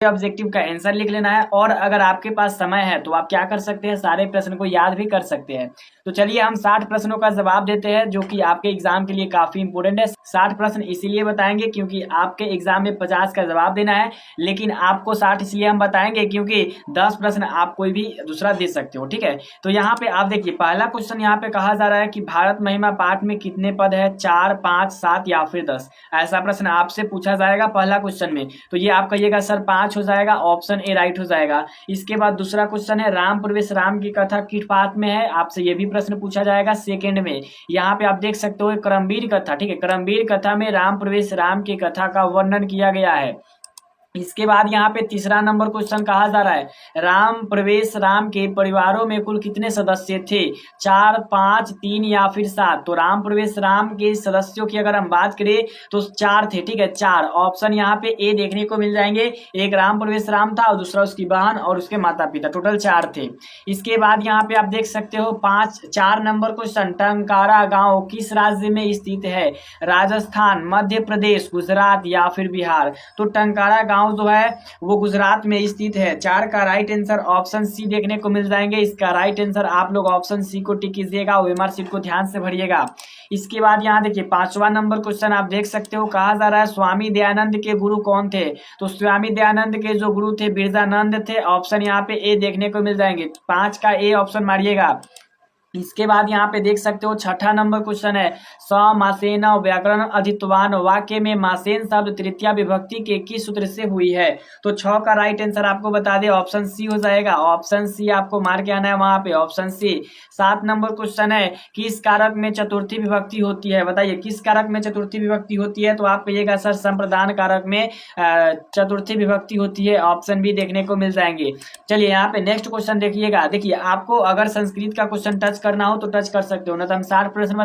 Objective का answer लिख लेना है, और अगर आपके पास समय है तो आप क्या कर सकते हैं, सारे प्रश्न को याद भी कर सकते हैं। तो चलिए हम 60 प्रश्नों का जवाब देते हैं, जो कि आपके एग्जाम के लिए काफी इंपोर्टेंट है। 60 प्रश्न इसीलिए बताएंगे क्योंकि आपके एग्जाम में 50 का जवाब देना है, लेकिन आपको 60 इसलिए हम बताएंगे क्योंकि 10 प्रश्न आप कोई भी दूसरा दे सकते हो, ठीक है। तो यहाँ पे आप देखिए पहला क्वेश्चन यहाँ पे कहा जा रहा है कि भारत महिमा पाठ में कितने पद है, 4, 5, 7 या फिर 10। ऐसा प्रश्न आपसे पूछा जाएगा पहला क्वेश्चन में। तो ये आप कहिएगा सर 5 हो जाएगा, ऑप्शन ए राइट हो जाएगा। इसके बाद दूसरा क्वेश्चन है राम प्रवेश राम की कथा किस पाठ में है, आपसे ये भी प्रश्न पूछा जाएगा सेकंड में। यहाँ पे आप देख सकते हो करमवीर कथा, ठीक है, करमवीर कथा में राम प्रवेश राम की कथा का वर्णन किया गया है। इसके बाद यहाँ पे तीसरा नंबर क्वेश्चन कहा जा रहा है राम प्रवेश राम के परिवारों में कुल कितने सदस्य थे, 4, 5, 3 या फिर 7। तो राम प्रवेश राम के सदस्यों की अगर हम बात करें तो 4 थे, ठीक है, 4 ऑप्शन यहाँ पे ए देखने को मिल जाएंगे। एक राम प्रवेश राम था और दूसरा उसकी बहन और उसके माता पिता, टोटल 4 थे। इसके बाद यहाँ पे आप देख सकते हो 4 नंबर क्वेश्चन टंकारा गाँव किस राज्य में स्थित है, राजस्थान, मध्य प्रदेश, गुजरात या फिर बिहार। तो टंकारा गाँव जो है वो गुजरात में स्थित है। 4 का राइट आंसर ऑप्शन सी देखने को मिल जाएंगे। इसका राइट आंसर आप लोग ऑप्शन सी को टिक कीजिएगा, ओएमआर शीट को ध्यान से भरिएगा। इसके बाद यहाँ देखिए 5वां नंबर क्वेश्चन आप देख सकते हो, कहा जा रहा है स्वामी दयानंद के गुरु कौन थे। तो स्वामी दयानंद के जो गुरु थे बिरजानंद थे, ऑप्शन यहाँ पे ए देखने को मिल जाएंगे। 5 का ए ऑप्शन मारिएगा। इसके बाद यहाँ पे देख सकते हो 6ठा नंबर क्वेश्चन है स मासेन व्याकरण अधित्वान वाक्य में मासेन शब्द तृतीया विभक्ति के किस सूत्र से हुई है। तो 6 का राइट आंसर आपको बता दे ऑप्शन सी हो जाएगा। ऑप्शन सी आपको मार के आना है वहां पे, ऑप्शन सी। 7 नंबर क्वेश्चन है किस कारक में चतुर्थी विभक्ति होती है, बताइए किस कारक में चतुर्थी विभक्ति होती है। तो आप कहिएगा सर संप्रदान कारक में चतुर्थी विभक्ति होती है, ऑप्शन बी देखने को मिल जाएंगे। चलिए यहाँ पे नेक्स्ट क्वेश्चन देखिएगा। देखिए आपको अगर संस्कृत का क्वेश्चन टच करना हो तो टच कर सकते हो, ना तो हम 60 प्रश्न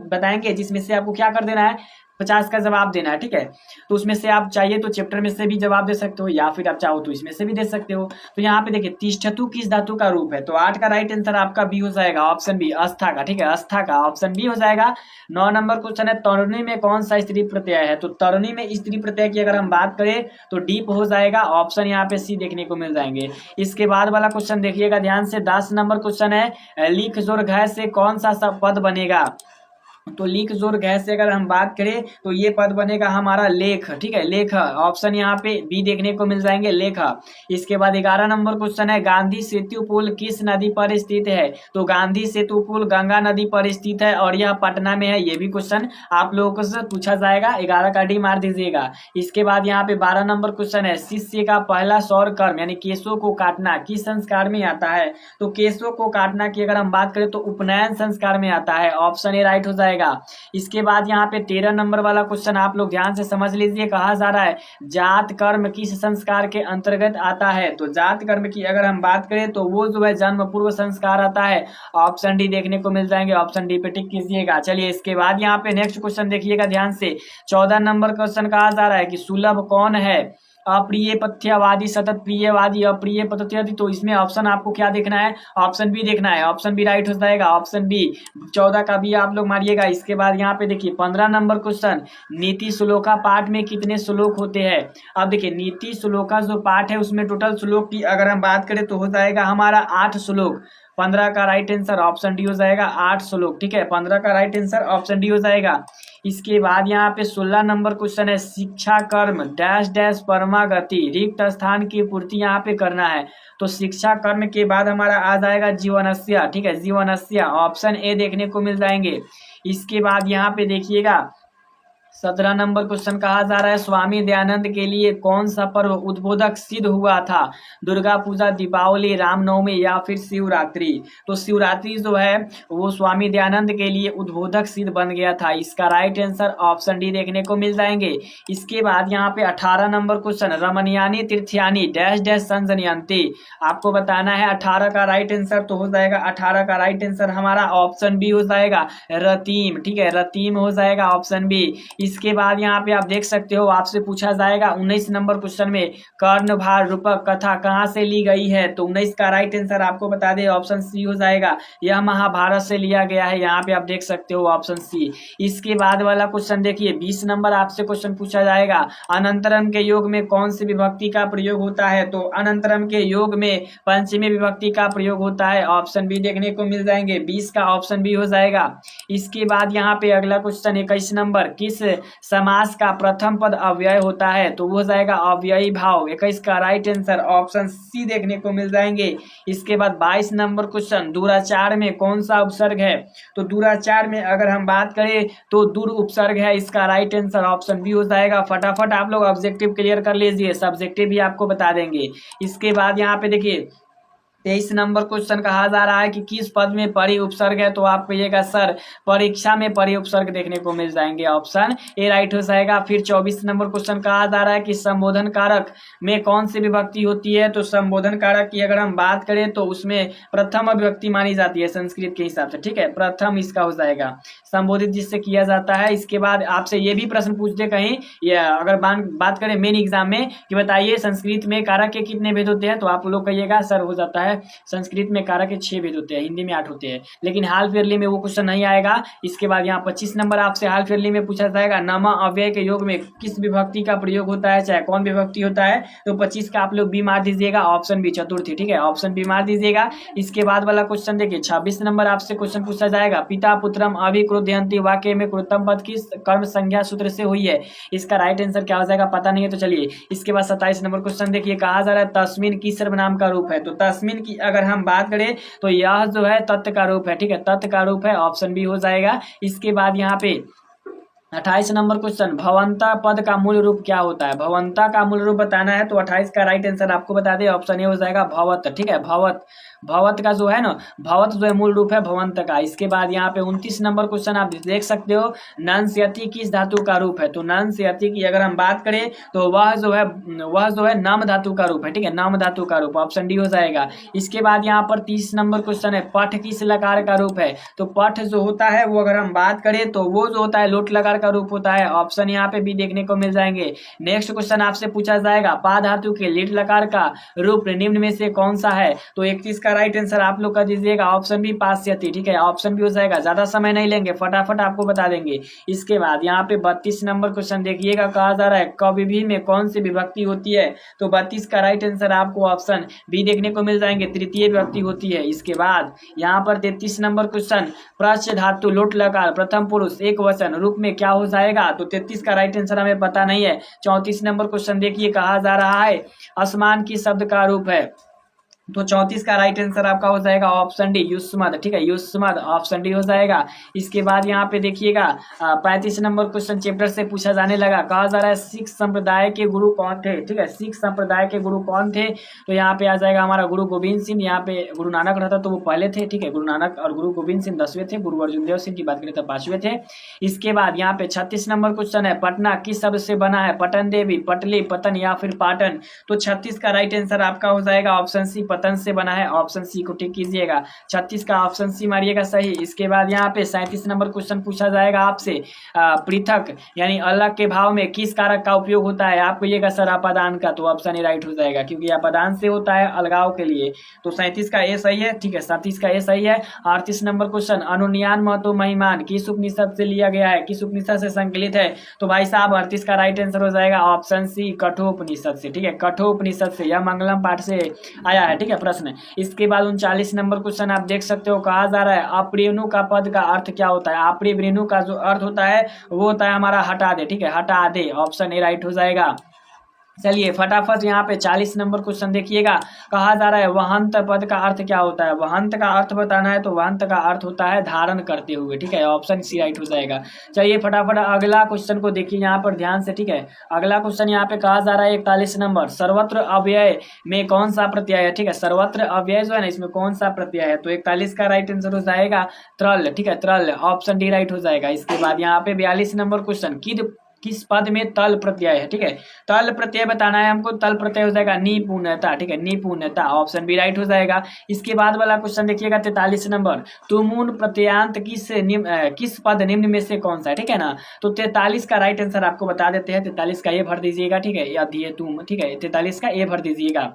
बताएंगे जिसमें से आपको क्या कर देना है, 50 का जवाब देना है, ठीक है। तो उसमें से आप चाहिए तो चैप्टर में से भी जवाब दे सकते हो, या फिर आप चाहो तो इसमें से भी दे सकते हो। तो यहाँ पे देखिए तिष्ठतु किस धातु का रूप है। तो 8 का राइट आंसर आपका बी हो जाएगा, ऑप्शन बी अस्था का, ठीक है, अस्था का ऑप्शन बी हो जाएगा। 9 नंबर क्वेश्चन है तरुणी में कौन सा स्त्री प्रत्यय है। तो तरुणी में स्त्री प्रत्यय की अगर हम बात करें तो डीप हो जाएगा, ऑप्शन यहाँ पे सी देखने को मिल जाएंगे। इसके बाद वाला क्वेश्चन देखिएगा ध्यान से। 10 नंबर क्वेश्चन है लिख जोर घय से कौन सा पद बनेगा। तो लिख जोर घय से अगर हम बात करें तो ये पद बनेगा हमारा लेख, ठीक है, लेख, ऑप्शन यहाँ पे बी देखने को मिल जाएंगे, लेख। इसके बाद 11 नंबर क्वेश्चन है गांधी सेतु पुल किस नदी पर स्थित है। तो गांधी सेतु पुल गंगा नदी पर स्थित है और यह पटना में है। ये भी क्वेश्चन आप लोगों से पूछा जाएगा, 11 का डी मार दीजिएगा। इसके बाद यहाँ पे 12 नंबर क्वेश्चन है शिष्य का पहला सौर कर्म यानी केशों को काटना किस संस्कार में आता है। तो केशों को काटना की अगर हम बात करें तो उपनयन संस्कार में आता है, ऑप्शन ए राइट हो जाएगा। इसके बाद यहाँ पे 13 नंबर वाला क्वेश्चन आप लोग ध्यान से समझ लीजिए। कहा जा रहा है जात कर्म किस संस्कार के अंतर्गत आता है। तो जात कर्म की अगर हम बात करें तो वो जो है जन्म पूर्व संस्कार आता है, ऑप्शन डी देखने को मिल जाएंगे, ऑप्शन डी पे टिक कीजिएगा। चलिए इसके बाद यहाँ पे नेक्स्ट क्वेश्चन देखिएगा ध्यान से। 14 नंबर क्वेश्चन कहा जा रहा है कि सुलभ कौन है, अप्रिय पथ्यवादी, सतत प्रियवादी, अप्रिय पथ्यवादी। तो इसमें ऑप्शन आपको क्या देखना है, ऑप्शन बी देखना है, ऑप्शन बी राइट हो जाएगा, ऑप्शन बी। 14 का बी आप लोग मारिएगा। इसके बाद यहाँ पे देखिए 15 नंबर क्वेश्चन नीति श्लोका पाठ में कितने श्लोक होते हैं। अब देखिए नीति श्लोका जो पाठ है उसमें टोटल श्लोक की अगर हम बात करें तो हो जाएगा हमारा 8 श्लोक। 15 का राइट आंसर ऑप्शन डी हो जाएगा, 8 श्लोक, ठीक है, 15 का राइट आंसर ऑप्शन डी हो जाएगा। इसके बाद यहाँ पे 16 नंबर क्वेश्चन है शिक्षा कर्म डैश डैश परमागति रिक्त स्थान की पूर्ति यहाँ पे करना है। तो शिक्षा कर्म के बाद हमारा आ जाएगा जीवनस्य, ठीक है, जीवनस्य, ऑप्शन ए देखने को मिल जाएंगे। इसके बाद यहाँ पे देखिएगा 17 नंबर क्वेश्चन कहा जा रहा है स्वामी दयानंद के लिए कौन सा पर्व उद्बोधक सिद्ध हुआ था, दुर्गा पूजा, दीपावली, रामनवमी या फिर शिवरात्रि। तो शिवरात्रि जो है वो स्वामी दयानंद के लिए उद्बोधक सिद्ध बन गया था। इसका राइट आंसर ऑप्शन डी देखने को मिल जाएंगे। इसके बाद यहाँ पे 18 नंबर क्वेश्चन रमणीयानी तीर्थयानी डैश डैश संजनयंती, आपको बताना है 18 का राइट आंसर तो हो जाएगा 18 का राइट आंसर हमारा ऑप्शन बी हो जाएगा रतीम, ठीक है, रतीम हो जाएगा ऑप्शन बी। इसके बाद यहाँ पे आप देख सकते हो आपसे पूछा जाएगा 19 नंबर क्वेश्चन में कर्णभार रूपक कथा कहाँ से ली गई है। तो 19 का राइट आंसर आपको बता दे ऑप्शन सी हो जाएगा। यह महाभारत से लिया गया है, यहाँ पे आप देख सकते हो ऑप्शन सी। इसके बाद वाला क्वेश्चन देखिए 20 नंबर आपसे क्वेश्चन पूछा जाएगा अनंतरम के योग में कौन सी विभक्ति का प्रयोग होता है। तो अनंतरम के योग में पंचमी विभक्ति का प्रयोग होता है, ऑप्शन बी देखने को मिल जाएंगे। 20 का ऑप्शन बी हो जाएगा। इसके बाद यहाँ पे अगला क्वेश्चन 21 नंबर किस समास का प्रथम पद अव्यय होता है। तो वो हो जाएगा अव्ययी भाव। 21 का राइट आंसर ऑप्शन सी देखने को मिल जाएंगे। इसके बाद 22 नंबर क्वेश्चन दुराचार में कौन सा उपसर्ग है। तो दुराचार में अगर हम बात करें तो दुर उपसर्ग है, इसका राइट आंसर ऑप्शन बी हो जाएगा। फटाफट आप लोग ऑब्जेक्टिव क्लियर कर लीजिए, सब्जेक्टिव भी आपको बता देंगे। इसके बाद यहाँ पे देखिए 23 नंबर क्वेश्चन कहा जा रहा है कि किस पद में परि उपसर्ग है। तो आप कहिएगा सर परीक्षा में परि उपसर्ग देखने को मिल जाएंगे, ऑप्शन ए राइट हो जाएगा। फिर 24 नंबर क्वेश्चन कहा जा रहा है कि संबोधन कारक में कौन सी विभक्ति होती है। तो संबोधन कारक की अगर हम बात करें तो उसमें प्रथम विभक्ति मानी जाती है संस्कृत के हिसाब से, ठीक है, प्रथम इसका हो जाएगा, संबोधित जिससे किया जाता है। इसके बाद आपसे ये भी प्रश्न पूछ दे कहीं, या अगर बात करें मेन एग्जाम में कि बताइए संस्कृत में कारक के कितने भेद होते हैं। तो आप लोग कहिएगा सर हो जाता है संस्कृत में कारक के 6 भेद होते हैं, हिंदी में 8 होते हैं, लेकिन हाल फेरली में वो क्वेश्चन नहीं आएगा। इसके बाद यहाँ 25 नंबर आपसे हाल फेरली में पूछा जाएगा नमा अव्यय के योग में किस विभक्ति का प्रयोग होता है, चाहे कौन विभक्ति होता है। तो 25 का आप लोग बी मार दीजिएगा, ऑप्शन बी चतुर्थी, ठीक है, ऑप्शन बी मार दीजिएगा। इसके बाद वाला क्वेश्चन देखिए 26 नंबर आपसे क्वेश्चन पूछा जाएगा पिता पुत्रम अभिक्रोधयन्ति वाक्य में कृतम पद किस कर्म संज्ञा सूत्र से हुई है। इसका राइट आंसर क्या हो जाएगा पता नहीं है, तो चलिए। इसके बाद 27 नंबर क्वेश्चन देखिए कहा जा रहा है तस्मिन किस सर्वनाम का रूप है। तो तस्मिन की अगर हम बात करें तो यह जो है तत्व का रूप है, ठीक है, तत्व का रूप है, ऑप्शन बी हो जाएगा। इसके बाद यहाँ पे 28 नंबर क्वेश्चन भवंता पद का मूल रूप क्या होता है। भवंता का मूल रूप बताना है तो 28 का राइट आंसर आपको बता दे ऑप्शन ए हो जाएगा भवत, ठीक है, भवत का जो है ना, भवत जो है मूल रूप है भवंत का। इसके बाद यहाँ पे 29 नंबर क्वेश्चन आप देख सकते हो नंस्यति किस धातु का रूप है। तो नंस्यति की अगर हम बात करें तो वह जो है नाम धातु का रूप है, ठीक है, नाम धातु का रूप, ऑप्शन डी हो जाएगा। इसके बाद यहाँ पर 30 नंबर क्वेश्चन है पठ किस लकार का रूप है। तो पठ जो होता है वो अगर हम बात करें तो वो जो होता है लोट लकार का रूप होता है, ऑप्शन यहाँ पे भी देखने को मिल जाएंगे। नेक्स्ट क्वेश्चन आपसे पूछा जाएगा पा धातु के लिट लकार का रूप निम्न में से कौन सा है। तो 31 का राइट आंसर आप लोग कर दीजिएगा ऑप्शन बी पास्यति, ठीक है, ऑप्शन बी हो जाएगा। ज्यादा समय नहीं लेंगे, फटाफट आपको बता देंगे। इसके बाद यहाँ पे 32 नंबर क्वेश्चन देखिएगा कहा जा रहा है कविभी में कौन सी विभक्ति होती है। तो 32 का राइट आंसर आपको ऑप्शन बी देखने को मिल जाएंगे, तृतीय विभक्ति होती है। इसके बाद यहाँ पर 33 नंबर क्वेश्चन प्रश्न धातु लोट लकार प्रथम पुरुष एक वचन रूप में क्या हो जाएगा। तो 33 का राइट आंसर हमें पता नहीं है। 34 नंबर क्वेश्चन देखिए कहा जा रहा है आसमान की शब्द का रूप है। तो 34 का राइट आंसर आपका हो जाएगा ऑप्शन डी युष्मद, ठीक है, युष्मद, ऑप्शन डी हो जाएगा। इसके बाद यहाँ पे देखिएगा 35 नंबर क्वेश्चन चैप्टर से पूछा जाने लगा कहा जा रहा है सिख संप्रदाय के गुरु कौन थे, ठीक है, सिख संप्रदाय के गुरु कौन थे। तो यहाँ पे आ जाएगा हमारा गुरु गोविंद सिंह, यहाँ पे गुरु नानक रहता तो वो पहले थे, ठीक है, गुरु नानक और गुरु गोविंद सिंह 10वें थे, गुरु अर्जुन देव सिंह की बात करें तो 5वें थे। इसके बाद यहाँ पे 36 नंबर क्वेश्चन है पटना किस शब्द से बना है, पटन देवी, पटली, पतन या फिर पाटन। तो 36 का राइट आंसर आपका हो जाएगा ऑप्शन सी पतन से बना है, ऑप्शन सी को टिक कीजिएगा। 36 का ऑप्शन सी मारिएगा सही। इसके बाद यहाँ पे 37 नंबर क्वेश्चन पूछा जाएगा आपसे पृथक यानी अलग के भाव में किस कारक का उपयोग होता है। आप कहिएगा सर अपदान का, तो ऑप्शन ए राइट हो जाएगा क्योंकि अपदान से होता है अलगाव के लिए। तो 37 का ए सही है, ठीक है, 37 का ए सही है। 38 नंबर क्वेश्चन अनुन्यान महतो महिमान किस उपनिषद से लिया गया है, किस उपनिषद से संकलित है। तो भाई साहब 38 का राइट आंसर हो जाएगा ऑप्शन सी कठोपनिषद से, ठीक है, कठोपनिषद से, यह मंगलम पाठ से आया है, ठीक है, प्रश्न। इसके बाद 39 नंबर क्वेश्चन आप देख सकते हो कहा जा रहा है अप्रेणु का पद का अर्थ क्या होता है। अप्रेणु का जो अर्थ होता है वो होता है हमारा हटा दे, ठीक है, हटा दे, ऑप्शन ए राइट हो जाएगा। चलिए फटाफट यहाँ पे 40 नंबर क्वेश्चन देखिएगा कहा जा रहा है वहंत पद का अर्थ क्या होता है। वहंत का अर्थ बताना है तो वहंत का अर्थ होता है धारण करते हुए, ठीक है, ऑप्शन सी राइट हो जाएगा। चलिए फटाफट अगला क्वेश्चन को देखिए यहाँ पर ध्यान से, ठीक है। अगला क्वेश्चन यहाँ पे कहा जा रहा है 41 नंबर सर्वत्र अव्यय में कौन सा प्रत्यय है, ठीक है, सर्वत्र अव्यय जो है ना इसमें कौन सा प्रत्यय है। तो 41 का राइट आंसर हो जाएगा त्रल, ठीक है, त्रल, ऑप्शन डी राइट हो जाएगा। इसके बाद यहाँ पे 42 नंबर क्वेश्चन किद किस पद में तल प्रत्यय है, ठीक है। तल प्रत्यय बताना है हमको, तल प्रत्यय हो जाएगा निपुणता, ठीक है, निपुणता, ऑप्शन बी राइट हो जाएगा। इसके बाद वाला क्वेश्चन देखिएगा 43 नंबर, तुमुन प्रत्ययांत किस पद निम्न में से कौन सा है, ठीक है ना। तो 43 का राइट आंसर आपको बता देते हैं, 43 का ए भर दीजिएगा, ठीक है, या दिए तुम, ठीक है, 43 का ए भर दीजिएगा।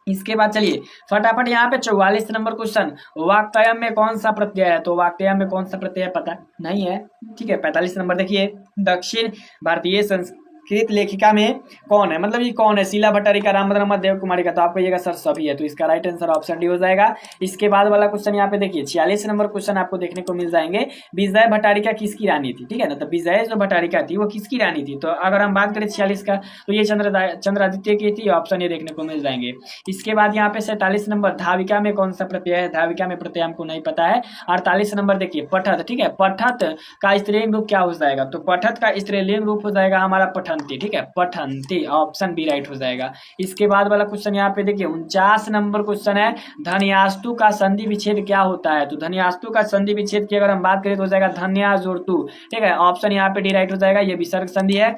इसके बाद चलिए फटाफट यहाँ पे 44 नंबर क्वेश्चन, वाक्यम में कौन सा प्रत्यय है, तो वाक्यम में कौन सा प्रत्यय पता नहीं है, ठीक है। 45 नंबर देखिए, दक्षिण भारतीय संस्कृत लेखिका में कौन है, मतलब ये कौन है, शीला भट्टारिका, रामभद्र देव कुमारी का, तो आपको ये सर सभी है, तो इसका राइट आंसर ऑप्शन डी हो जाएगा। इसके बाद वाला क्वेश्चन यहाँ पे देखिए 46 नंबर क्वेश्चन आपको देखने को मिल जाएंगे, विजय भट्टारिका किसकी रानी थी, ठीक है ना। तो विजय जो भट्टारिका थी वो किसकी रानी थी, तो अगर हम बात करें 46 का, तो ये चंद्रादित्य की थी, ऑप्शन ये देखने को मिल जाएंगे। इसके बाद यहाँ पे 47 नंबर, धाविका में कौन सा प्रत्यय है, धाविका में प्रत्यय हमको नहीं पता है। 48 नंबर देखिए पठत, ठीक है, पठत का स्त्रीलिंग रूप क्या हो जाएगा, तो पठत का स्त्रीलिंग रूप हो जाएगा हमारा पठंती, ठीक है, पठंती, ऑप्शन बी राइट हो जाएगा। इसके बाद वाला क्वेश्चन यहाँ पे देखिए 49 नंबर क्वेश्चन है, धन्यास्तु का संधि विच्छेद क्या होता है, तो धन्यास्तु का संधि विच्छेद की अगर हम बात करें तो हो जाएगा धन्या जोड़तु, ठीक है, ऑप्शन यहाँ पे डी राइट हो जाएगा, ये विसर्ग संधि है।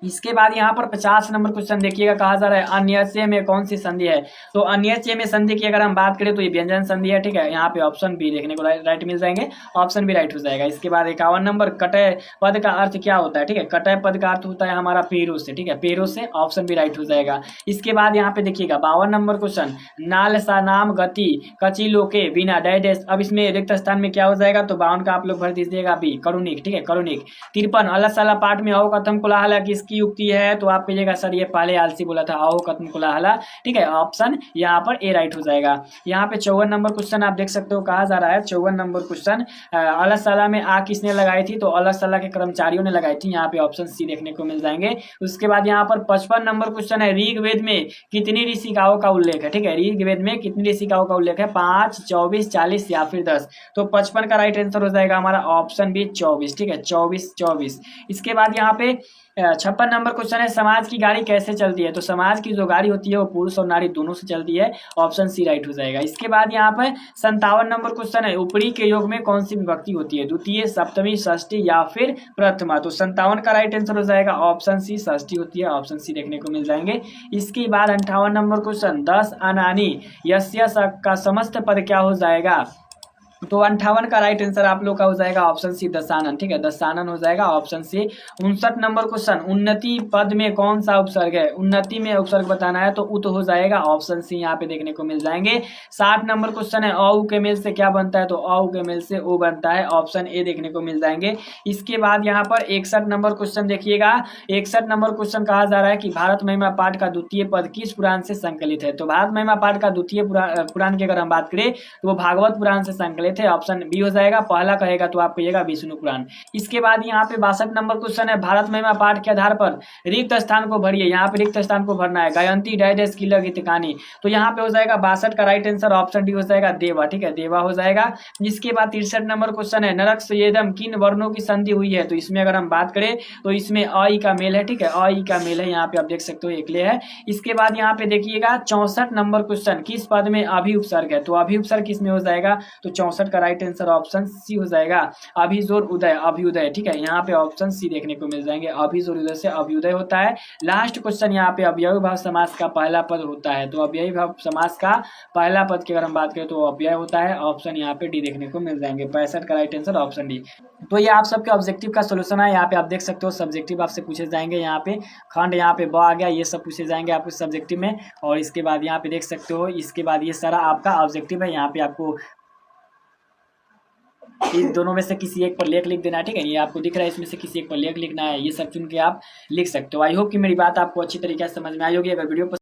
इसके बाद यहाँ पर 50 नंबर क्वेश्चन देखिएगा, कहा जा रहा है अन्यस्य में कौन सी संधि है, तो अन्यस्य में संधि की अगर हम बात करें तो ये व्यंजन संधि है, ठीक है, यहाँ पे ऑप्शन बी देखने को राइट मिल जाएंगे, ऑप्शन बी राइट हो जाएगा। इसके बाद 51 नंबर, कटय पद का अर्थ क्या होता है, ठीक है, कटय पद का अर्थ होता है हमारा पेड़ों से, ठीक है, पेड़ों से, ऑप्शन बी राइट हो जाएगा। इसके बाद यहाँ पे देखिएगा 52 नंबर क्वेश्चन, नाल सा नाम गति कचिलो के बिना डैश, अब इसमें रिक्त स्थान में क्या हो जाएगा, तो 52 का आप लोग भर दीजिएगा बी, करुणिक, ठीक है, करुणिक। 53 अलग सला पाठ में आओ कथम कोलाहला किसकी युक्ति है, तो आप कहिएगा सर ये पहले आलसी बोला था, आओ कथम कोलाहला, ठीक है, ऑप्शन यहाँ पर ए राइट हो जाएगा। यहाँ पे 54 नंबर क्वेश्चन आप देख सकते हो, कहा जा रहा है 54 नंबर क्वेश्चन, अलगशाला में आग किसने लगाई थी, तो अलगशाला के कर्मचारियों ने लगाई थी, यहाँ पे ऑप्शन सी देखने को मिल जाएंगे। उसके बाद यहाँ पर 55 नंबर क्वेश्चन है, ऋग्वेद में कितनी ऋषिकाओं का उल्लेख है, ठीक है, ऋग्वेद में कितनी ऋषिकाओं का उल्लेख है, 5, 24, 40 या फिर 10, तो 55 का राइट आंसर हो जाएगा हमारा ऑप्शन बी 24, ठीक है, 24। इसके बाद यहाँ पे 56 नंबर क्वेश्चन है, समाज की गाड़ी कैसे चलती है, तो समाज की जो गाड़ी होती है वो पुरुष और नारी दोनों से चलती है, ऑप्शन सी राइट हो जाएगा। इसके बाद यहाँ पर 57 नंबर क्वेश्चन है, ऊपरी के योग में कौन सी विभक्ति होती है, द्वितीय, सप्तमी, षष्ठी या फिर प्रथमा, तो 57 का राइट आंसर हो जाएगा ऑप्शन सी, षष्ठी होती है, ऑप्शन सी देखने को मिल जाएंगे। इसके बाद 58 नंबर क्वेश्चन, 10 अनानी यस्य का समस्त पद क्या हो जाएगा, तो 58 का राइट आंसर आप लोग का हो जाएगा ऑप्शन सी दशानन, ठीक है, दशानन हो जाएगा, ऑप्शन सी। 59 नंबर क्वेश्चन, उन्नति पद में कौन सा उपसर्ग है, उन्नति में उपसर्ग बताना है तो उत हो जाएगा, ऑप्शन सी यहाँ पे देखने को मिल जाएंगे। 60 नंबर क्वेश्चन है, औ के मेल से क्या बनता है, तो औ के मेल से ओ बनता है, ऑप्शन ए देखने को मिल जाएंगे। इसके बाद यहाँ पर 61 नंबर क्वेश्चन देखिएगा, 61 नंबर क्वेश्चन कहा जा रहा है कि भारत महिमा पाठ का द्वितीय पद किस पुराण से संकलित है, तो भारत महिमा पाठ का द्वितीय पुराण की अगर हम बात करें तो वो भागवत पुराण से संकलित थे, ऑप्शन बी हो जाएगा। पहला कहेगा तो आप कहिएगा विष्णु पुराण। इसके बाद यहाँ पे 62 नंबर क्वेश्चन है, भारत महिमा पाठ के आधार पर रिक्त स्थान को भरिए, यहाँ पे रिक्त स्थान को भरना है, गायंती डायडेस की गीत कहानी, तो यहाँ पे हो जाएगा 62 का राइट आंसर ऑप्शन डी हो जाएगा देवा, ठीक है, देवा हो जाएगा। जिसके बाद 63 नंबर क्वेश्चन है, नरक स्वेदम किन वर्णों की संधि हुई है, तो इसमें अगर हम बात करें तो इसमें अ ई का मेल है, ठीक है, अ ई का मेल है, यहाँ पे आप देख सकते हो एकले है। इसके बाद यहाँ पे देखिएगा 64 नंबर क्वेश्चन, किस पद में अभी उपसर्ग है, तो अभी उपसर्ग किस में हो जाएगा, तो 64 का राइट आंसर ऑप्शन सी हो जाएगा, अभिजोर उदय, अभ्युदय, ठीक है, यहाँ पे ऑप्शन सी देखने को मिल जाएंगे, अभिजोर उदय से अभ्युदय होता है। लास्ट क्वेश्चन यहाँ पे अव्ययी भाव समास का पहला पद होता है, तो अव्ययी भाव समास का पहला पद की अगर हम बात करें तो अव्यय होता है, ऑप्शन यहाँ पे डी देखने को मिल जाएंगे, 65 का राइट आंसर ऑप्शन डी। तो ये आप सबके ऑब्जेक्टिव का सोल्यूशन है, यहाँ पे आप देख सकते हो सब्जेक्टिव आपसे पूछे जाएंगे, यहाँ पे खंड, यहाँ पे ब आ गया, ये सब पूछे जाएंगे आपको सब्जेक्टिव में। और इसके बाद यहाँ पे देख सकते हो, इसके बाद ये सारा आपका ऑब्जेक्टिव है, यहाँ पे आपको इन दोनों में से किसी एक पर लेख लिख देना है, ठीक है, ये आपको दिख रहा है, इसमें से किसी एक पर लेख लिखना है, ये सब चुन के आप लिख सकते हो। आई होप कि मेरी बात आपको अच्छी तरीके से समझ में आई होगी। अगर वीडियो